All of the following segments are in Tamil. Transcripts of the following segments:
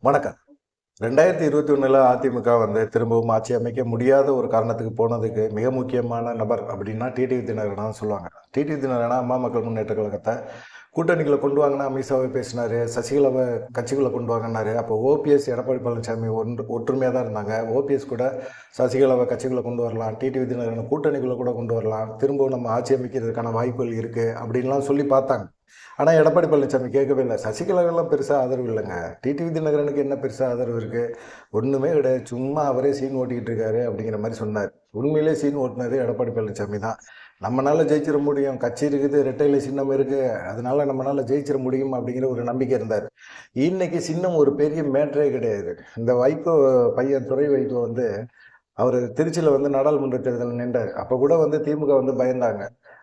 வணக்கம். 2021 அதிமுக வந்து திரும்பவும் ஆட்சி அமைக்க முடியாத ஒரு காரணத்துக்கு போனதுக்கு மிக முக்கியமான நபர் அப்படின்னா டிடிவி தினகரன் தான் சொல்லுவாங்க. டிடிவி தினகரனா அம்மா மக்கள் முன்னேற்ற கழகத்தை கூட்டணிக்குள்ள கொண்டு வாங்கினா அமித்ஷாவை பேசினாரு, சசிகலாவை கட்சிக்குள்ள கொண்டு வாங்கினாரு. அப்போ ஓபிஎஸ் எடப்பாடி பழனிசாமி ஒற்றுமையாக தான் இருந்தாங்க. ஓபிஎஸ் கூட சசிகலாவை கட்சிக்குள்ள கொண்டு வரலாம், டிடிவி தினகரன் கூட்டணிக்குள்ள கூட கொண்டு வரலாம், திரும்பவும் நம்ம ஆட்சி அமைக்கிறதுக்கான வாய்ப்புகள் இருக்கு அப்படின்லாம் சொல்லி பார்த்தாங்க. ஆனால் எடப்பாடி பழனிசாமி கேட்கவே இல்லை. சசிகலாவெல்லாம் பெருசாக ஆதரவு இல்லைங்க. டிடிவி தினகரனுக்கு என்ன பெருசாக ஆதரவு இருக்குது? ஒன்றுமே கிடையாது. சும்மா அவரே சீன் ஓட்டிக்கிட்டு இருக்காரு அப்படிங்கிற மாதிரி சொன்னார். உண்மையிலே சீன் ஓட்டினது எடப்பாடி பழனிசாமி தான். நம்மளால் ஜெயிச்சிட முடியும், கட்சி இருக்குது, ரெட்டையில சின்னம் இருக்குது, அதனால நம்மளால் ஜெயிச்சிட முடியும் அப்படிங்கிற ஒரு நம்பிக்கை இருந்தார். இன்னைக்கு சின்னம் ஒரு பெரிய மேட்டரே கிடையாது. இந்த வைகோ பையன் துறை வைகோ வந்து அவர் திருச்சியில் வந்து நாடாளுமன்ற தேர்தல் நின்றார். அப்போ கூட வந்து திமுக வந்து பயந்தாங்க.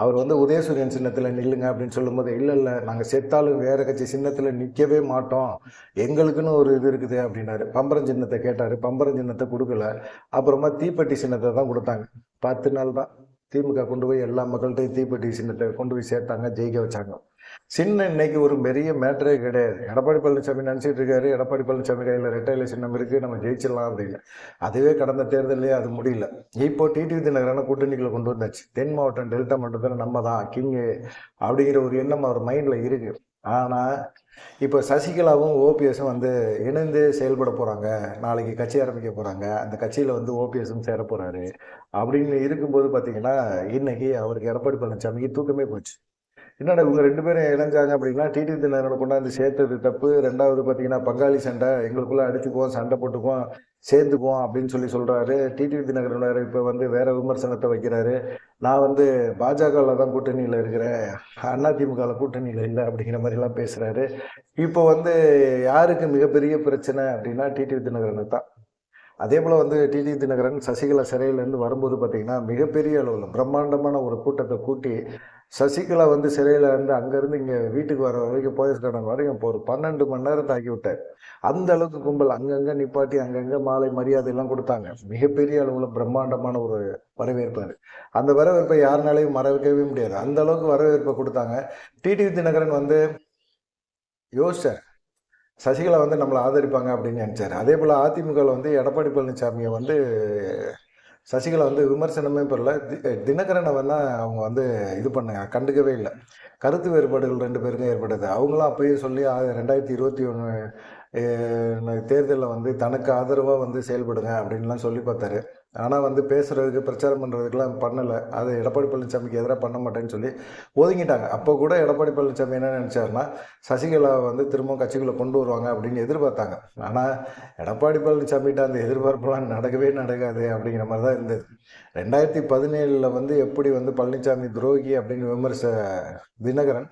அவர் வந்து உதயசூரியன் சின்னத்தில் நில்லுங்க அப்படின்னு சொல்லும்போது, இல்லை நாங்கள் செத்தாலும் வேறு கட்சி சின்னத்தில் நிற்கவே மாட்டோம், எங்களுக்குன்னு ஒரு இது இருக்குது அப்படின்னாரு. பம்பரம் சின்னத்தை கேட்டார், பம்பரம் சின்னத்தை கொடுக்கல. அப்புறமா தீப்பெட்டி சின்னத்தை தான் கொடுத்தாங்க. 10 நாள் தான் திமுக கொண்டு போய் எல்லா மக்கள்கிட்டையும் தீப்பெட்டி சின்னத்தை கொண்டு போய் சேர்த்தாங்க, ஜெயிக்க வச்சாங்க. சின்னம் இன்னைக்கு ஒரு பெரிய மேட்டரே கிடையாது. எடப்பாடி பழனிசாமி நினச்சிட்டு இருக்காரு, எடப்பாடி பழனிசாமி கையில் ரெட்டையில சின்னம் இருக்குது, நம்ம ஜெயிச்சிடலாம் அப்படின்னு. அதுவே கடந்த தேர்தலே அது முடியல. இப்போ டிடிவி தினகரனை கூட்டணிக்குள்ள கொண்டு வந்தாச்சு. தென் மாவட்டம் டெல்டா மாவட்டத்தில் நம்ம தான் கிங்கு அப்படிங்கிற ஒரு எண்ணம் அவர் மைண்டில் இருக்கு. ஆனால் இப்போ சசிகலாவும் ஓபிஎஸும் வந்து இணைந்து செயல்பட போகிறாங்க, நாளைக்கு கட்சி ஆரம்பிக்க போகிறாங்க, அந்த கட்சியில் வந்து ஓபிஎஸும் சேர போகிறாரு அப்படின்னு இருக்கும்போது பார்த்தீங்கன்னா, இன்னைக்கு அவருக்கு எடப்பாடி பழனிசாமிக்கு தூக்கமே போச்சு. என்னடா இவங்க 2 பேரும் இணைஞ்சாங்க அப்படின்னா, டிடிவி தினகரனை கொண்டாந்து சேர்த்தது தப்பு. 2வது பார்த்தீங்கன்னா, பங்காளி சண்டை, எங்களுக்குள்ளே அடிச்சுக்குவோம், சண்டை போட்டுக்குவோம், சேர்ந்துக்குவோம் அப்படின்னு சொல்கிறாரு. டிடிவி தினகரன் வேறு இப்போ வந்து வேறு விமர்சனத்தை வைக்கிறாரு. நான் வந்து பாஜகவில் தான் கூட்டணியில் இருக்கிறேன், அதிமுகவில் கூட்டணியில் இல்லை அப்படிங்கிற மாதிரிலாம் பேசுகிறாரு. இப்போ வந்து யாருக்கு மிகப்பெரிய பிரச்சனை அப்படின்னா டிடிவி தினகரனுக்கு தான். அதே போல் வந்து டிடிவி தினகரன் சசிகலா சிறையிலேருந்து வரும்போது பார்த்திங்கன்னா, மிகப்பெரிய அளவில் பிரம்மாண்டமான ஒரு கூட்டத்தை கூட்டி சசிகலா வந்து சிறையில் இருந்து அங்கேருந்து இங்கே வீட்டுக்கு வர வரைக்கும் போலீஸ் கார்டன் வரைக்கும் இப்போ ஒரு 12 மணி நேரம் தாக்கி விட்டார். அந்த அளவுக்கு கும்பல் அங்கங்கே நிப்பாட்டி அங்கங்கே மாலை மரியாதையெல்லாம் கொடுத்தாங்க. மிகப்பெரிய அளவில் பிரம்மாண்டமான ஒரு வரவேற்பு அது. அந்த வரவேற்பை யாருனாலையும் மறக்கவே முடியாது. அந்த அளவுக்கு வரவேற்பை கொடுத்தாங்க. டிடிவி தினகரன் வந்து யோசிச்சார், சசிகலா வந்து நம்மளை ஆதரிப்பாங்க அப்படின்னு நினச்சார். அதே போல் அதிமுகவில் வந்து எடப்பாடி பழனிசாமியை வந்து சசிகலா வந்து விமர்சனமே பெறல. தினகரனை வேணால் அவங்க வந்து இது பண்ண கண்டுக்கவே இல்லை. கருத்து வேறுபாடுகள் 2 பேருக்கும் ஏற்பட்டது. அவங்களும் அப்பயே சொல்லி 2021 தேர்தலில் வந்து தனக்கு ஆதரவாக வந்து செயல்படுங்க அப்படின்லாம் சொல்லி பார்த்தாரு. ஆனால் வந்து பேசுகிறதுக்கு பிரச்சாரம் பண்ணுறதுக்கெலாம் பண்ணலை. அது எடப்பாடி பழனிசாமிக்கு எதிராக பண்ண மாட்டேன்னு சொல்லி ஒதுங்கிட்டாங்க. அப்போ கூட எடப்பாடி பழனிசாமி என்ன நினச்சாருன்னா, சசிகலா வந்து திரும்பவும் கட்சிக்குள்ளே கொண்டு வருவாங்க அப்படின்னு எதிர்பார்த்தாங்க. ஆனால் எடப்பாடி பழனிசாமிகிட்ட அந்த எதிர்பார்ப்பெல்லாம் நடக்கவே நடக்காது அப்படிங்கிற மாதிரி தான் இருந்தது. 2017 வந்து எப்படி வந்து பழனிசாமி துரோகி அப்படின்னு விமர்ச தினகரன்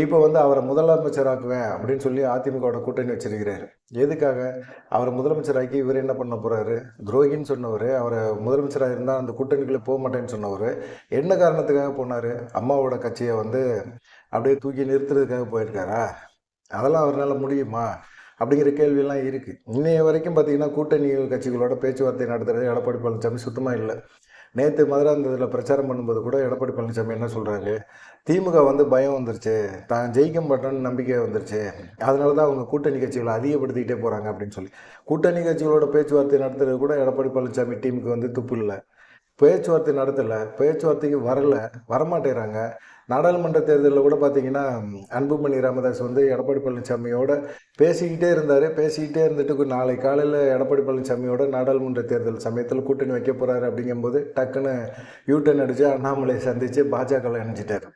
இப்போ வந்து அவரை முதலமைச்சராக்குவேன் அப்படின்னு சொல்லி அதிமுகவோட கூட்டணி வச்சிருக்கிறாரு. எதுக்காக? அவரை முதலமைச்சராக்கி இவர் என்ன பண்ண போகிறாரு? துரோகின்னு சொன்னவர், அவரை முதலமைச்சராக இருந்தால் அந்த கூட்டணிக்குள்ளே போக மாட்டேன்னு சொன்னவர் என்ன காரணத்துக்காக போனார்? அம்மாவோட கட்சியை வந்து அப்படியே தூக்கி நிறுத்துறதுக்காக போயிருக்காரா? அதெல்லாம் அவரால் முடியுமா அப்படிங்கிற கேள்வியெல்லாம் இருக்குது. இன்னைய வரைக்கும் பார்த்திங்கன்னா, கூட்டணி கட்சிகளோட பேச்சுவார்த்தை நடத்துகிறது எடப்பாடி பழனிசாமி சுத்தமாக இல்லை. நேற்று மதுராந்தகத்தில் பிரச்சாரம் பண்ணும்போது கூட எடப்பாடி பழனிசாமி என்ன சொல்கிறாரு, திமுக வந்து பயம் வந்துருச்சு, தான் ஜெயிக்க மாட்டோன்னு நம்பிக்கை வந்துருச்சு, அதனால தான் அவங்க கூட்டணி கட்சிகளை அதிகப்படுத்திக்கிட்டே போகிறாங்க அப்படின்னு சொல்லி. கூட்டணி கட்சிகளோட பேச்சுவார்த்தை நடத்துறது கூட எடப்பாடி பழனிசாமி டீமுக்கு வந்து துப்பு இல்லை. பேச்சுவார்த்தை நடத்தலை, பேச்சுவார்த்தைக்கு வரமாட்டேறாங்க. நாடாளுமன்ற தேர்தலில் கூட பார்த்தீங்கன்னா, அன்புமணி ராமதாஸ் வந்து எடப்பாடி பழனிசாமியோட பேசிக்கிட்டே இருந்தார். பேசிக்கிட்டே இருந்துட்டு நாளை காலையில் எடப்பாடி பழனிசாமியோட நாடாளுமன்ற தேர்தல் சமயத்தில் கூட்டணி வைக்க போகிறாரு அப்படிங்கும்போது டக்குன்னு யூட்டன் அடித்து அண்ணாமலையை சந்தித்து பாஜகவில் இணைஞ்சிட்டார்.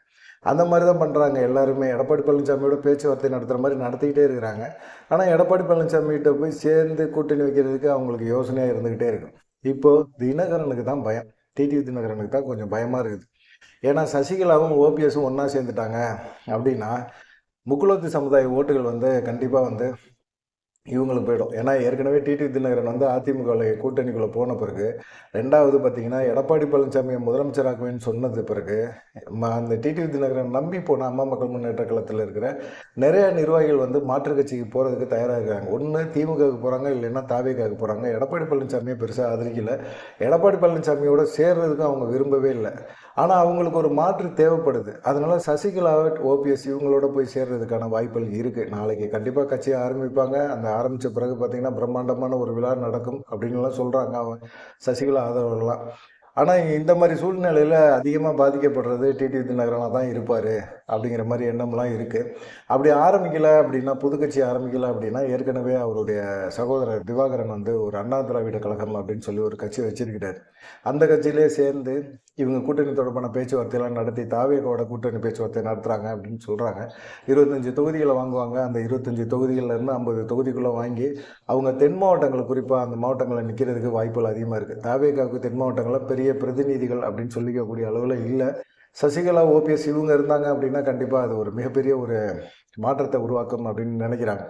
அந்த மாதிரி தான் பண்ணுறாங்க எல்லாருமே. எடப்பாடி பழனிசாமியோட பேச்சுவார்த்தை நடத்துகிற மாதிரி நடத்திக்கிட்டே இருக்கிறாங்க. ஆனால் எடப்பாடி பழனிசாமிகிட்ட போய் சேர்ந்து கூட்டணி வைக்கிறதுக்கு அவங்களுக்கு யோசனையாக இருந்துக்கிட்டே இருக்கும். இப்போது தினகரனுக்கு தான் பயம். டிடிவி தினகரனுக்கு தான் கொஞ்சம் பயமாக இருக்குது. ஏன்னா சசிகலாவும் ஓபிஎஸும் ஒன்றா சேர்ந்துட்டாங்க அப்படின்னா, முக்குளத்து சமுதாய ஓட்டுகள் வந்து கண்டிப்பாக வந்து இவங்களுக்கு போயிடும். ஏன்னா ஏற்கனவே டிடிவி தினகரன் வந்து அதிமுகவில் கூட்டணிக்குள்ளே போன பிறகு, 2வது பார்த்தீங்கன்னா எடப்பாடி பழனிசாமியை முதலமைச்சராக்குவேன்னு சொன்னது பிறகு, அந்த டிடிவி தினகரன் நம்பி போன அம்மா மக்கள் முன்னேற்ற கழகத்தில் இருக்கிற நிறைய நிர்வாகிகள் வந்து மாற்றுக் கட்சிக்கு போகிறதுக்கு தயாராக இருக்காங்க. ஒன்று திமுகவுக்கு போகிறாங்க, இல்லைன்னா தாவேகாவுக்கு போகிறாங்க. எடப்பாடி பழனிசாமியை பெருசாக ஆதரிக்கலை. எடப்பாடி பழனிசாமியோட சேர்றதுக்கும் அவங்க விரும்பவே இல்லை. ஆனால் அவங்களுக்கு ஒரு மாற்று தேவைப்படுது. அதனால சசிகலா, ஓபிஎஸ் இவங்களோட போய் சேர்றதுக்கான வாய்ப்புகள் இருக்குது. நாளைக்கு கண்டிப்பாக கட்சியை ஆரம்பிப்பாங்க. அந்த ஆரம்பித்த பிறகு பார்த்திங்கன்னா பிரம்மாண்டமான ஒரு விழா நடக்கும் அப்படின்லாம் சொல்கிறாங்க சசிகலா ஆதரவுலாம். ஆனால் இந்த மாதிரி சூழ்நிலையில் அதிகமாக பாதிக்கப்படுறது டிடிவி தினகரனாக தான் இருப்பார் அப்படிங்கிற மாதிரி எண்ணம்லாம் இருக்குது. அப்படி ஆரம்பிக்கலை அப்படின்னா, புதுக்கட்சி ஆரம்பிக்கலை அப்படின்னா, ஏற்கனவே அவருடைய சகோதரர் திவாகரன் வந்து ஒரு அண்ணா திராவிட கழகம் அப்படின்னு சொல்லி ஒரு கட்சி வச்சிருக்கிறார். அந்த கட்சியிலே சேர்ந்து இவங்க கூட்டணி தொடர்பான பேச்சுவார்த்தையெல்லாம் நடத்தி தாவேகோட கூட்டணி பேச்சுவார்த்தை நடத்துகிறாங்க அப்படின்னு சொல்கிறாங்க. 25 தொகுதிகளை வாங்குவாங்க. அந்த 25 தொகுதிகளிலேருந்து 50 தொகுதிக்குள்ளே வாங்கி அவங்க தென் மாவட்டங்கள், குறிப்பாக அந்த மாவட்டங்களில் நிற்கிறதுக்கு வாய்ப்புகள் அதிகமாக இருக்குது. தாவேகாவுக்கு தென் மாவட்டங்களில் பெரிய பிரதிநிதிகள் அப்படின்னு சொல்லிக்கக்கூடிய அளவில் இல்லை. சசிகலா, ஓபிஎஸ் இவங்க இருந்தாங்க அப்படின்னா கண்டிப்பாக அது ஒரு மிகப்பெரிய ஒரு மாற்றத்தை உருவாக்கும் அப்படின்னு நினைக்கிறாங்க.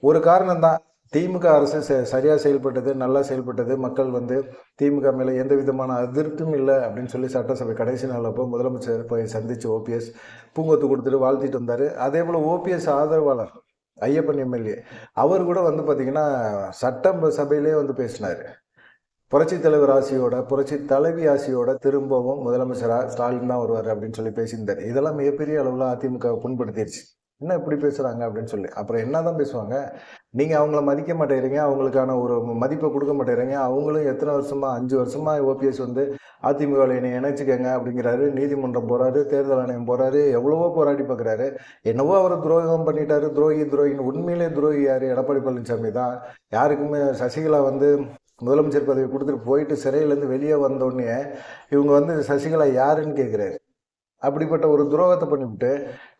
ஒரு காரணம் தான், திமுக அரசு சரியாக செயல்பட்டது, நல்லா செயல்பட்டது. மக்கள் வந்து திமுக மேலே எந்த விதமான அதிருப்தியும் இல்லை அப்படின்னு சொல்லி சட்டசபை கடைசி நாள் அப்போ முதலமைச்சர் போய் சந்தித்து ஓபிஎஸ் பூங்கொத்து கொடுத்துட்டு வாழ்த்திட்டு வந்தார். அதே போல் ஓபிஎஸ் ஆதரவாளர் ஐயப்பன் எம்எல்ஏ அவர் கூட வந்து பார்த்திங்கன்னா சட்டசபையிலே வந்து பேசினார். புரட்சி தலைவர் ஆசியோட, புரட்சி தலைவி ஆசியோட திரும்பவும் முதலமைச்சராக ஸ்டாலின் தான் வருவார் அப்படின்னு சொல்லி பேசியிருந்தார். இதெல்லாம் மிகப்பெரிய அளவில் அதிமுக புண்படுத்திடுச்சு. என்ன இப்படி பேசுகிறாங்க அப்படின்னு சொல்லி. அப்புறம் என்ன தான் பேசுவாங்க, நீங்கள் அவங்கள மதிக்க மாட்டேறீங்க, அவங்களுக்கான ஒரு மதிப்பை கொடுக்க மாட்டேறீங்க. அவங்களும் எத்தனை வருஷமாக, 5 வருஷமாக ஓபிஎஸ் வந்து அதிமுகவில் என்னை இணைச்சிக்கங்க அப்படிங்கிறாரு. நீதிமன்றம் போகிறாரு, தேர்தல் ஆணையம் போகிறாரு, எவ்வளவோ போராடி பார்க்குறாரு. என்னவோ அவர் துரோகம் பண்ணிட்டாரு. துரோகின்னு உண்மையிலே துரோகி யார்? எடப்பாடி பழனிசாமி தான். யாருக்குமே சசிகலா வந்து முதலமைச்சர் பதவி கொடுத்துட்டு போயிட்டு சிறையிலேருந்து வெளியே வந்தோடனே இவங்க வந்து சசிகலா யாருன்னு கேட்குறாரு. அப்படிப்பட்ட ஒரு துரோகத்தை பண்ணிவிட்டு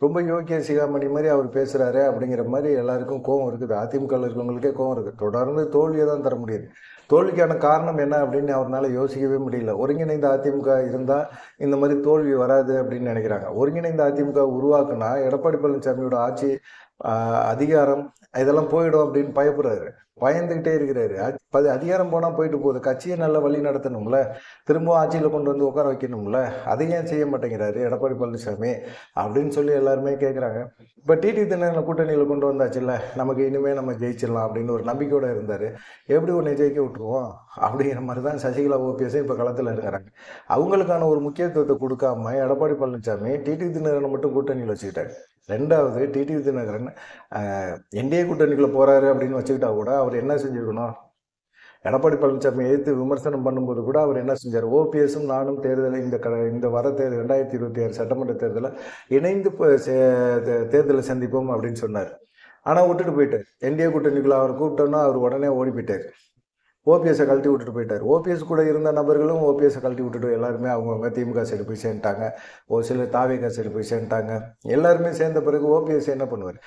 ரொம்ப யோக்கிய சிகாமணி மாதிரி அவர் பேசுகிறாரு அப்படிங்கிற மாதிரி எல்லாருக்கும் கோவம் இருக்குது. அதிமுகவில் இருக்கிறவங்களுக்கே கோவம் இருக்குது. தொடர்ந்து தோல்வியை தான் தர முடியுது. தோல்விக்கான காரணம் என்ன அப்படின்னு அவரால் யோசிக்கவே முடியல. ஒருங்கிணைந்த அதிமுக இருந்தால் இந்த மாதிரி தோல்வி வராது அப்படின்னு நினைக்கிறாங்க. ஒருங்கிணைந்த அதிமுக உருவாக்குனா எடப்பாடி பழனிசாமியோட ஆட்சி, அதிகாரம் இதெல்லாம் போயிடும் அப்படின்னு பயப்படுறாரு. பயந்துக்கிட்டே இருக்கிறாரு. அதிகாரம் போனால் போயிட்டு போகுது, கட்சியை நல்லா வழி நடத்தணும்ல, திரும்பவும் ஆட்சியில் கொண்டு வந்து உட்கார வைக்கணும்ல, அதையும் செய்ய மாட்டேங்கிறாரு எடப்பாடி பழனிசாமி அப்படின்னு சொல்லி எல்லாருமே கேட்குறாங்க. இப்போ டிடிவி தினகரன் கூட்டணியில் கொண்டு வந்தாச்சுல்ல, நமக்கு இனிமேல் நம்ம ஜெயிச்சிடலாம் அப்படின்னு ஒரு நம்பிக்கையோடு இருந்தார். எப்படி ஒன்று ஜெயிக்க விட்டுருவோம் அப்படிங்கிற மாதிரி தான் சசிகலா, ஓபிஎஸ் இப்போ களத்தில் இருக்கிறாங்க. அவங்களுக்கான ஒரு முக்கியத்துவத்தை கொடுக்காம எடப்பாடி பழனிசாமி டிடிவி தினகரனை மட்டும் கூட்டணியில் வச்சுக்கிட்டாரு. ரெண்டாவது, டிடிவி தினகரன் என்டிஏ கூட்டணிக்குள்ளே போகிறாரு அப்படின்னு வச்சுக்கிட்டா கூட அவர் என்ன செஞ்சுருக்கணும், எடப்பாடி பழனிசாமி எதிர்த்து விமர்சனம் பண்ணும்போது கூட அவர் என்ன செஞ்சார், ஓபிஎஸும் நானும் தேர்தலை இந்த வர தேர்தல் 2026 சட்டமன்ற தேர்தலில் இணைந்து தேர்தலை சந்திப்போம் அப்படின்னு சொன்னார். ஆனால் விட்டுட்டு போயிட்டார். என்டிஏ கூட்டணிக்குள்ளே அவர் கூப்பிட்டோன்னா அவர் உடனே ஓடி போயிட்டார். ஓபிஎஸை கழட்டி விட்டுட்டு போயிட்டார். ஓபிஎஸ் கூட இருந்த நபர்களும் ஓபிஎஸை கழட்டி விட்டுட்டு எல்லாருமே அவங்கவுங்க திமுக சைடு போய் சேர்ந்துட்டாங்க. ஒரு சிலர் தாவேகா சைடு போய் சேர்ந்துட்டாங்க. எல்லாருமே சேர்ந்த பிறகு ஓபிஎஸ் என்ன பண்ணுவார்,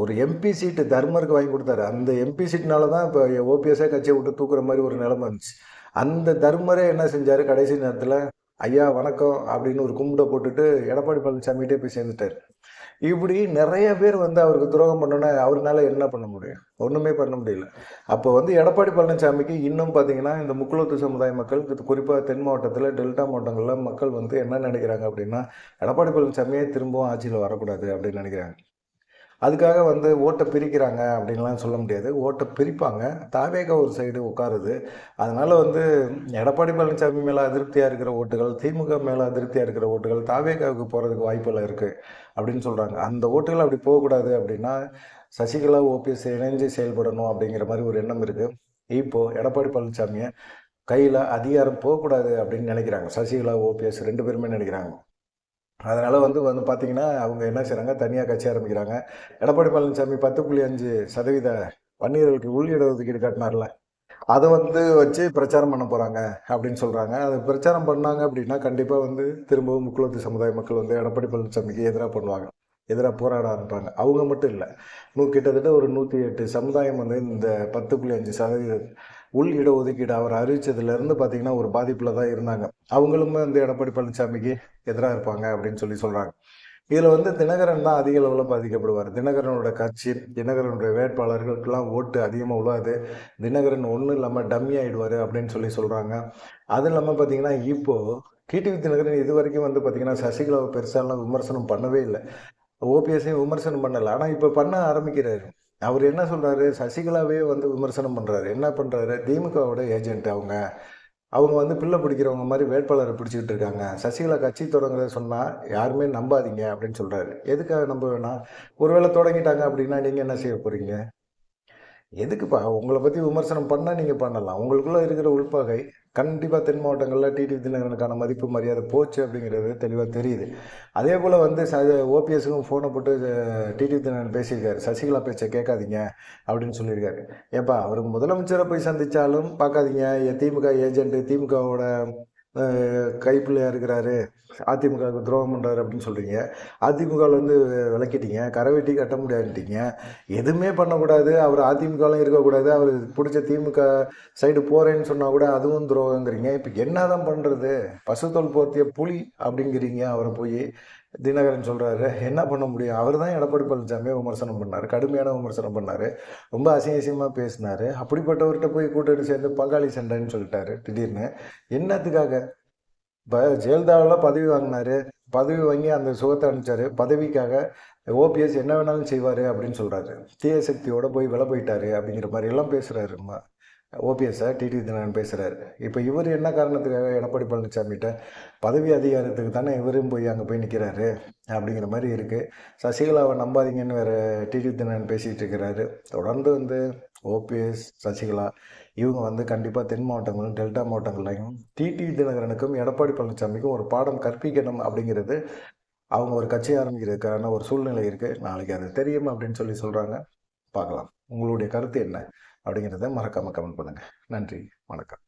ஒரு எம்பி சீட்டு தர்மருக்கு வாங்கி கொடுத்தாரு. அந்த எம்பி சீட்னால தான் இப்போ ஓபிஎஸ்ஸே கட்சியை விட்டு தூக்குற மாதிரி ஒரு நிலைமை இருந்துச்சு. அந்த தர்மரே என்ன செஞ்சார், கடைசி நேரத்தில் ஐயா வணக்கம் அப்படின்னு ஒரு கும்பிட போட்டுட்டு எடப்பாடி பழனிசாமிகிட்டே போய் சேர்ந்துட்டார். இப்படி நிறைய பேர் வந்து அவருக்கு துரோகம் பண்ணோன்னா அவரால் என்ன பண்ண முடியும், ஒன்றுமே பண்ண முடியல. அப்போ வந்து எடப்பாடி பழனிசாமிக்கு இன்னும் பார்த்தீங்கன்னா இந்த முக்குளத்து சமுதாய மக்கள், குறிப்பாக தென் மாவட்டத்தில், டெல்டா மாவட்டங்களில் மக்கள் வந்து என்ன நினைக்கிறாங்க அப்படின்னா, எடப்பாடி பழனிசாமியே திரும்பவும் ஆட்சியில் வரக்கூடாது அப்படின்னு நினைக்கிறாங்க. அதுக்காக வந்து ஓட்டை பிரிக்கிறாங்க அப்படின்லாம் சொல்ல முடியாது. ஓட்டை பிரிப்பாங்க. தாவேகா ஒரு சைடு உட்காருது. அதனால் வந்து எடப்பாடி பழனிசாமி மேலே அதிருப்தியாக இருக்கிற ஓட்டுகள், திமுக மேலே அதிருப்தியாக இருக்கிற ஓட்டுகள் தாவேகாவுக்கு போகிறதுக்கு வாய்ப்புகள் இருக்குது அப்படின்னு சொல்கிறாங்க. அந்த ஓட்டுகள் அப்படி போகக்கூடாது அப்படின்னா சசிகலா, ஓபிஎஸ் இணைஞ்சு செயல்படணும் அப்படிங்கிற மாதிரி ஒரு எண்ணம் இருக்குது. இப்போது எடப்பாடி பழனிசாமியை கையில் அதிகாரம் போகக்கூடாது அப்படின்னு நினைக்கிறாங்க. சசிகலா, ஓபிஎஸ் 2 பேருமே நினைக்கிறாங்க. அதனால் வந்து பார்த்திங்கன்னா அவங்க என்ன செய்கிறாங்க, தனியாக கட்சி ஆரம்பிக்கிறாங்க. எடப்பாடி பழனிசாமி 10.5% பன்னீர்களுக்கு உள் இடஒதுக்கீடு காட்டினார்ல, அதை வந்து வச்சு பிரச்சாரம் பண்ண போகிறாங்க அப்படின்னு சொல்கிறாங்க. அதை பிரச்சாரம் பண்ணாங்க அப்படின்னா கண்டிப்பாக வந்து திரும்பவும் முக்குளத்து சமுதாய மக்கள் வந்து எடப்பாடி பழனிசாமிக்கு எதிராக பண்ணுவாங்க, எதிராக போராட ஆரம்பிப்பாங்க. அவங்க மட்டும் இல்லை, கிட்டத்தட்ட ஒரு 108 சமுதாயம் வந்து இந்த 10.5% உள் இடஒதுக்கீடு அவர் அறிவித்ததுலேருந்து பார்த்திங்கன்னா ஒரு பாதிப்பில் தான் இருந்தாங்க. அவங்களுமே வந்து எடப்பாடி பழனிசாமிக்கு எதிராக இருப்பாங்க அப்படின்னு சொல்கிறாங்க. இதில் வந்து தினகரன் தான் அதிக அளவில் பாதிக்கப்படுவார். தினகரனோட கட்சி, தினகரனுடைய வேட்பாளர்களுக்கெல்லாம் ஓட்டு அதிகமாக உழாது. தினகரன் ஒன்றும் இல்லாமல் டம்மி ஆகிடுவார் அப்படின்னு சொல்கிறாங்க. அது இல்லாமல் பார்த்திங்கன்னா இப்போது டிடிவி தினகரன் இது வரைக்கும் வந்து பார்த்திங்கன்னா சசிகலாவை பெருசாலாம் விமர்சனம் பண்ணவே இல்லை, ஓபிஎஸ்ஸையும் விமர்சனம் பண்ணலை. ஆனால் இப்போ பண்ண ஆரம்பிக்கிறாரு. அவர் என்ன சொல்கிறாரு, சசிகலாவே வந்து விமர்சனம் பண்ணுறாரு. என்ன பண்ணுறாரு, திமுகவோட ஏஜென்ட் அவங்க, அவங்க வந்து பிள்ளை பிடிக்கிறவங்க மாதிரி வேட்பாளரை பிடிச்சிக்கிட்டு இருக்காங்க. சசிகலா கட்சி தொடங்குறத சொன்னால் யாருமே நம்பாதீங்க அப்படின்னு சொல்கிறாரு. எதுக்காக நம்ப வேணாம்? ஒருவேளை தொடங்கிட்டாங்க அப்படின்னா நீங்கள் என்ன செய்ய போகிறீங்க? எதுக்குப்பா? உங்கள பத்தி விமர்சனம் பண்ணா நீங்க பண்ணலாம். உங்களுக்குள்ள இருக்கிற உள்பகை கண்டிப்பா தென் மாவட்டங்கள்ல டிடிவி தினகரனுக்கான மதிப்பு, மரியாதை போச்சு அப்படிங்கிறது தெளிவா தெரியுது. அதேபோல வந்து ஓபிஎஸ்ஸுக்கும் ஃபோன போட்டு டிடிவி தினகரன் பேசியிருக்காரு. "சசிகலா பேச்ச கேட்காதீங்க" அப்படின்னு சொல்லியிருக்காரு. ஏப்பா அவரு முதலமைச்சர போய் சந்திச்சாலும் பார்க்காதீங்க, திமுக ஏஜென்ட், திமுகவோட கைப்பிள்ளையா இருக்கிறாரு, அதிமுகவுக்கு துரோகம் பண்றாரு அப்படின்னு சொல்றீங்க. அதிமுகவில் வந்து விலக்கிட்டீங்க, கரவெட்டி கட்ட முடியாதுன்ட்டீங்க. எதுவுமே பண்ணக்கூடாது, அவர் அதிமுகவிலும் இருக்கக்கூடாது, அவர் பிடிச்ச திமுக சைடு போகிறேன்னு சொன்னால் கூட அதுவும் துரோகங்கிறீங்க. இப்போ என்ன தான் பண்ணுறது? பசுத்தோல் போர்த்திய புலி அப்படிங்கிறீங்க அவரை போய். தினகரன் சொல்கிறாரு, என்ன பண்ண முடியும்? அவர் தான் எடப்பாடி பழனிசாமியை விமர்சனம் பண்ணார், கடுமையான விமர்சனம் பண்ணார், ரொம்ப அசிங்கமாக பேசினார். அப்படிப்பட்டவர்கிட்ட போய் கூட்டணி சேர்ந்து பங்காளி சண்டைன்னு சொல்லிட்டாரு திடீர்னு. என்னத்துக்காக? இப்போ ஜெயலலிதாவெல்லாம் பதவி வாங்கினாரு, பதவி வாங்கி அந்த சுகத்தை அனுப்பிச்சாரு. பதவிக்காக ஓபிஎஸ் என்ன வேணாலும் செய்வார் அப்படின்னு சொல்கிறாரு. தீய சக்தியோட போய் விலை போயிட்டாரு அப்படிங்கிற மாதிரி எல்லாம் பேசுகிறாரு. ஓபிஎஸ்ஸை டிடிவி தினகரன் பேசுகிறாரு. இப்போ இவர் என்ன காரணத்துக்காக எடப்பாடி பழனிசாமிகிட்ட பதவி அதிகாரத்துக்கு தானே இவரும் போய் அங்கே போய் நிற்கிறாரு அப்படிங்கிற மாதிரி இருக்குது. சசிகலாவை நம்பாதீங்கன்னு வேறு டிடிவி தினகரன் பேசிகிட்டு இருக்கிறாரு. தொடர்ந்து வந்து ஓபிஎஸ், சசிகலா இவங்க வந்து கண்டிப்பாக தென் மாவட்டங்களும் டெல்டா மாவட்டங்கள்லையும் டிடிவி தினகரனுக்கும் எடப்பாடி பழனிசாமிக்கும் ஒரு பாடம் கற்பிக்கணும் அப்படிங்கிறது அவங்க ஒரு கட்சி ஆரம்பிக்கிறதுக்கான ஒரு சூழ்நிலை இருக்குது. நாளைக்கு அது தெரியும் அப்படின்னு சொல்லி சொல்கிறாங்க. பார்க்கலாம். உங்களுடைய கருத்து என்ன அப்படிங்கிறத மறக்காமல் கமெண்ட் பண்ணுங்கள். நன்றி, வணக்கம்.